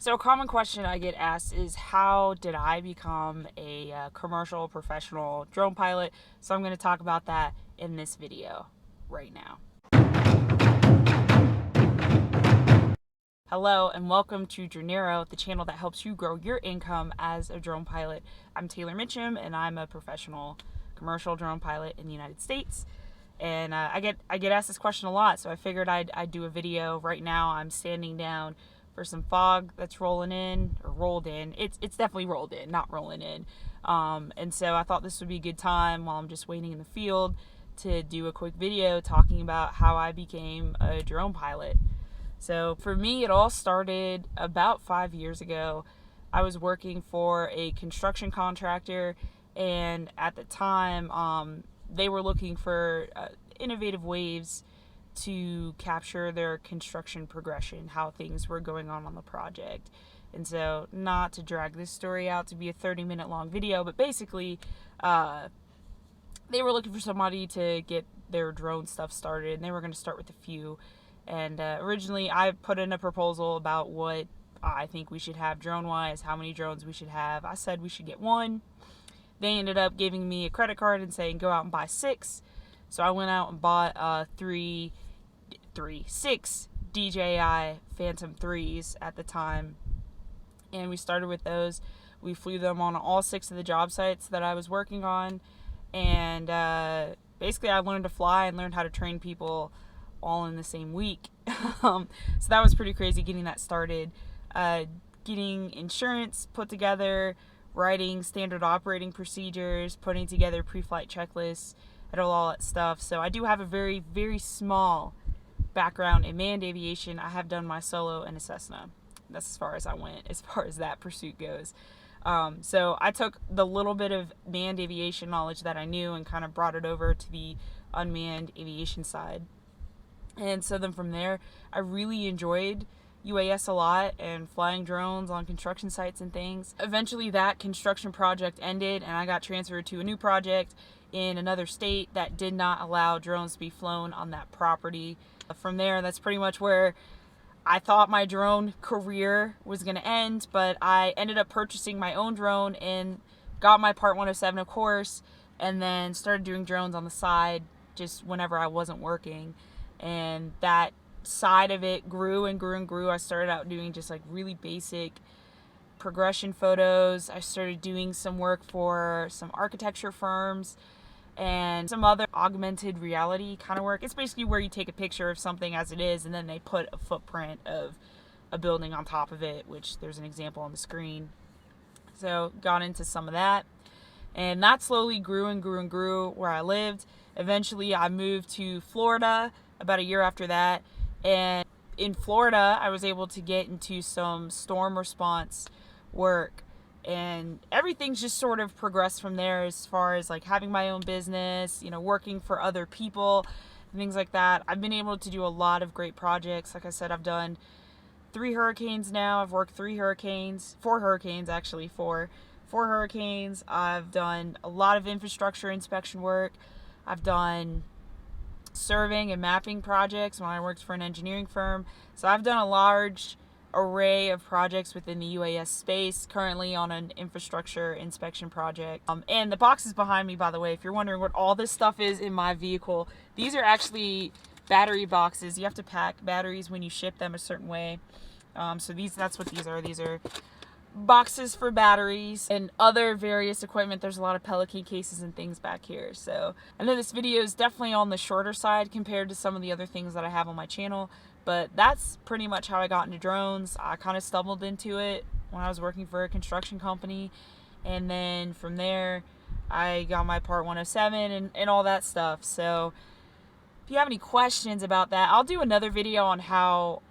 So a common question I get asked is, how did I become a commercial professional drone pilot? So I'm going to talk about that in this video right now. Hello and welcome to Dronero, the channel that helps you grow your income as a drone pilot. I'm Taylor Mitcham and I'm a professional commercial drone pilot in the United States. And I get asked this question a lot, so I figured I'd do a video. Right now I'm standing down for some fog that's rolling in, or rolled in. It's definitely rolled in, not rolling in. And so I thought this would be a good time while I'm just waiting in the field to do a quick video talking about how I became a drone pilot. So for me, it all started about 5 years ago. I was working for a construction contractor, and at the time, they were looking for innovative ways to capture their construction progression, how things were going on the project. And so, not to drag this story out to be a 30-minute long video, but basically, they were looking for somebody to get their drone stuff started, and they were going to start with a few. And originally, I put in a proposal about what I think we should have drone-wise, how many drones we should have. I said we should get one. They ended up giving me a credit card and saying, go out and buy 6. So I went out and bought 6 DJI Phantom 3s at the time. And we started with those. We flew them on all 6 of the job sites that I was working on. And basically I learned to fly and learned how to train people all in the same week. So that was pretty crazy getting that started. Getting insurance put together, writing standard operating procedures, putting together pre-flight checklists, and all that stuff. So I do have a very, very small background in manned aviation. I have done my solo in a Cessna. That's as far as I went, as far as that pursuit goes. So I took the little bit of manned aviation knowledge that I knew and kind of brought it over to the unmanned aviation side. And so then from there, I really enjoyed UAS a lot and flying drones on construction sites and things. Eventually that construction project ended and I got transferred to a new project in another state that did not allow drones to be flown on that property. From there, that's pretty much where I thought my drone career was going to end, but I ended up purchasing my own drone and got my Part 107, of course, and then started doing drones on the side just whenever I wasn't working. And that side of it grew and grew and grew. I started out doing just like really basic progression photos. I started doing some work for some architecture firms and some other augmented reality kind of work. It's basically where you take a picture of something as it is and then they put a footprint of a building on top of it, which there's an example on the screen. So got into some of that, and that slowly grew and grew and grew where I lived. Eventually I moved to Florida about a year after that, and in Florida I was able to get into some storm response work, and everything's just sort of progressed from there as far as like having my own business, working for other people and things like that. I've been able to do a lot of great projects. Like I said, I've done 3 hurricanes now. I've worked 4 hurricanes actually. 4 hurricanes. I've done a lot of infrastructure inspection work. I've done surveying and mapping projects when I worked for an engineering firm. So I've done a large array of projects within the UAS space, currently on an infrastructure inspection project. And the boxes behind me, by the way, if you're wondering what all this stuff is in my vehicle, these are actually battery boxes. You have to pack batteries when you ship them a certain way. So that's what these are. These are boxes for batteries and other various equipment. There's a lot of Pelican cases and things back here. So I know this video is definitely on the shorter side compared to some of the other things that I have on my channel, but that's pretty much how I got into drones. I kind of stumbled into it when I was working for a construction company, and then from there I got my Part 107 and all that stuff. So if you have any questions about that, I'll do another video on how,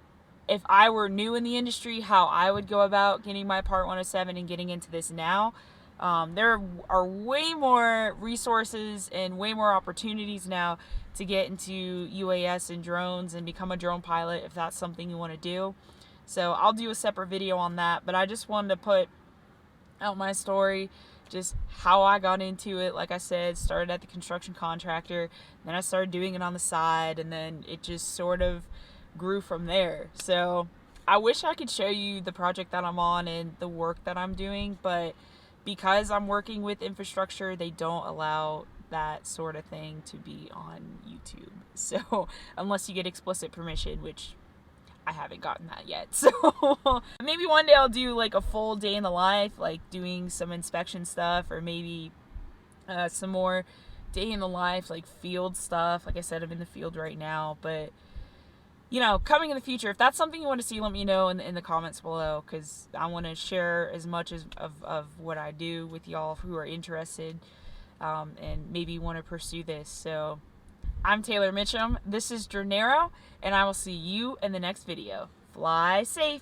if I were new in the industry, how I would go about getting my Part 107 and getting into this now. There are way more resources and way more opportunities now to get into UAS and drones and become a drone pilot if that's something you want to do. So I'll do a separate video on that, but I just wanted to put out my story, just how I got into it. Like I said, started at the construction contractor, then I started doing it on the side, and then it just sort of grew from there. So I wish I could show you the project that I'm on and the work that I'm doing, but because I'm working with infrastructure, they don't allow that sort of thing to be on YouTube. So, unless you get explicit permission, which I haven't gotten that yet. So, maybe one day I'll do like a full day in the life, like doing some inspection stuff, or maybe some more day in the life, like field stuff. Like I said, I'm in the field right now, but you know, coming in the future, if that's something you want to see, let me know in the comments below, because I want to share as much of what I do with y'all who are interested, and maybe want to pursue this. So I'm Taylor Mitcham, this is Dronero, and I will see you in the next video. Fly safe!